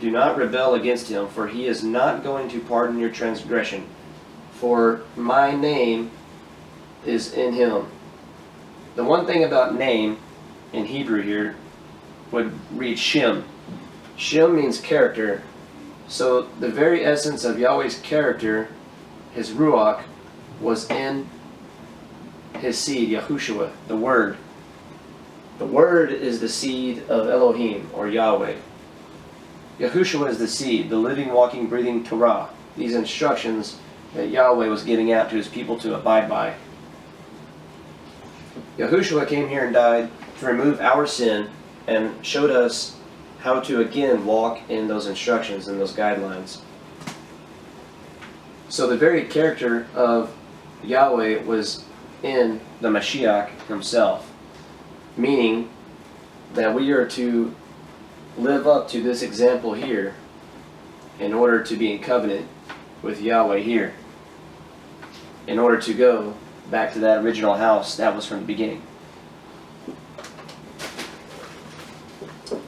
do not rebel against him, for he is not going to pardon your transgression. For my name is in him. The one thing about name in Hebrew here would read Shem. Shem means character. So the very essence of Yahweh's character, his Ruach, was in his seed, Yahushua, the Word. The Word is the seed of Elohim, or Yahweh. Yahushua is the seed, the living, walking, breathing Torah. These instructions that Yahweh was giving out to his people to abide by. Yahushua came here and died to remove our sin and showed us how to again walk in those instructions and those guidelines. So the very character of Yahweh was in the Mashiach himself, meaning that we are to live up to this example here in order to be in covenant with Yahweh here, in order to go back to that original house that was from the beginning.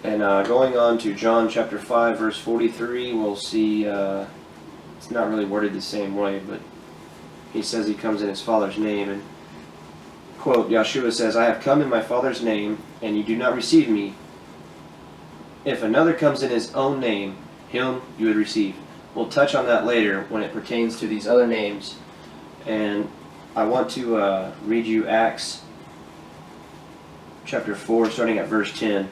And going on to John chapter 5 verse 43, we'll see it's not really worded the same way, but he says he comes in his Father's name, and quote, Yahshua says, I have come in my Father's name, and you do not receive me. If another comes in his own name, him you would receive. We'll touch on that later when it pertains to these other names. And I want to read you Acts chapter 4, starting at verse 10.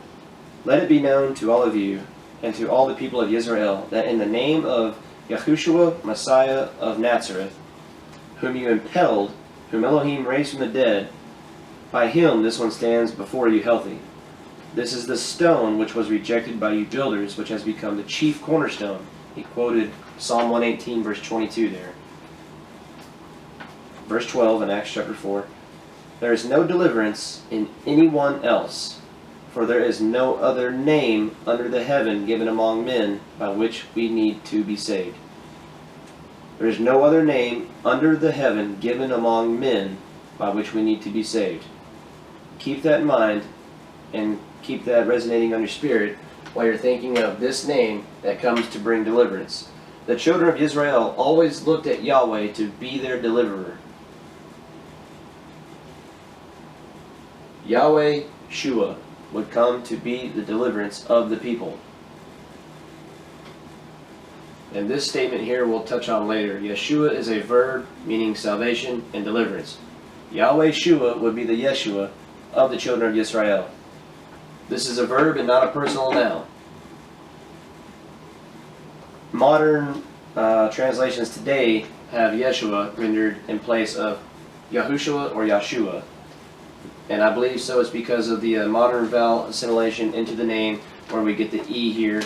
Let it be known to all of you and to all the people of Israel that in the name of Yahushua, Messiah of Nazareth, whom you impelled, whom Elohim raised from the dead, by him this one stands before you healthy. This is the stone which was rejected by you builders, which has become the chief cornerstone. He quoted Psalm 118, verse 22 there. Verse 12 in Acts chapter 4. There is no deliverance in anyone else, for there is no other name under the heaven given among men by which we need to be saved. There is no other name under the heaven given among men by which we need to be saved. Keep that in mind and keep that resonating on your spirit while you're thinking of this name that comes to bring deliverance. The children of Israel always looked at Yahweh to be their deliverer. Yahweh Shua would come to be the deliverance of the people. And this statement here we'll touch on later. Yeshua is a verb meaning salvation and deliverance. Yahweh Shua would be the Yeshua of the children of Israel. This is a verb and not a personal noun. Modern translations today have Yeshua rendered in place of Yahushua or Yahshua. And I believe so it's because of the modern vowel assimilation into the name, where we get the E here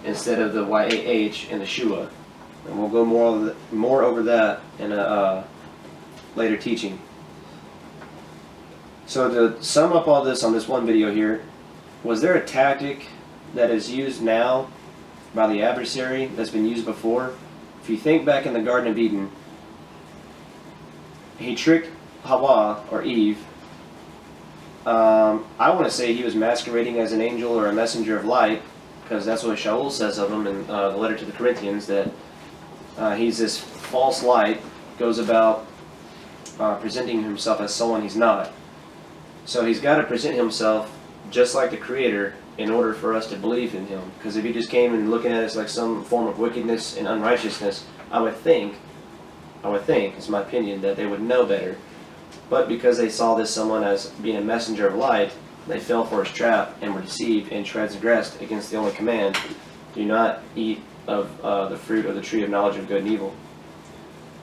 instead of the YHWH in the Shua. And we'll go more over that in a later teaching. So to sum up all this on this one video here, was there a tactic that is used now by the adversary that's been used before? If you think back in the Garden of Eden, he tricked Hawa, or Eve. I want to say he was masquerading as an angel or a messenger of light, because that's what Shaul says of him in the letter to the Corinthians, that he's this false light, goes about presenting himself as someone he's not. So he's got to present himself just like the Creator in order for us to believe in him. Because if he just came and looking at us like some form of wickedness and unrighteousness, I would think, it's my opinion, that they would know better. But because they saw this someone as being a messenger of light, they fell for his trap and were deceived and transgressed against the only command, do not eat of the fruit of the tree of knowledge of good and evil.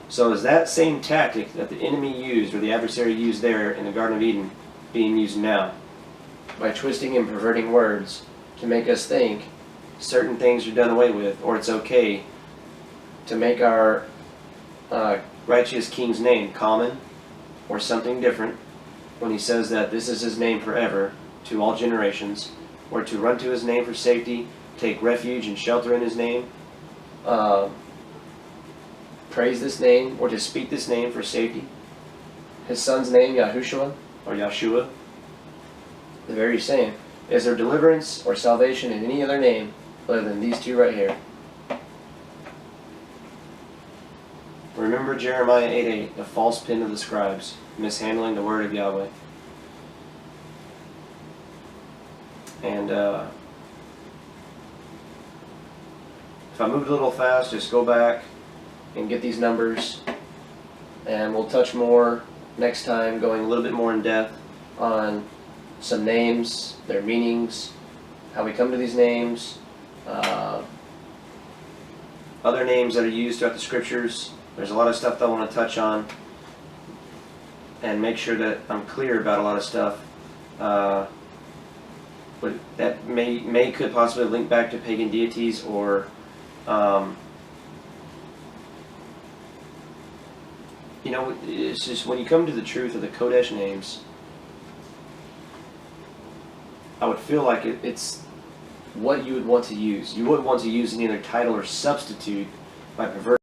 So is that same tactic that the enemy used, or the adversary used there in the Garden of Eden, being used now? By twisting and perverting words to make us think certain things are done away with, or it's okay to make our righteous king's name common or something different, when he says that this is his name forever to all generations, or to run to his name for safety, take refuge and shelter in his name, praise this name, or to speak this name for safety. His son's name, Yahushua, or Yahshua, the very same. Is there deliverance or salvation in any other name other than these two right here. Remember Jeremiah 8:8, the false pen of the scribes, mishandling the word of Yahweh. And if I moved a little fast, just go back and get these numbers, and we'll touch more next time, going a little bit more in depth on some names, their meanings, how we come to these names, other names that are used throughout the scriptures. There's a lot of stuff that I want to touch on and make sure that I'm clear about a lot of stuff. But that could possibly link back to pagan deities, or you know, it's just when you come to the truth of the Kodesh names, I would feel like it's what you would want to use. You wouldn't want to use any other title or substitute by perverting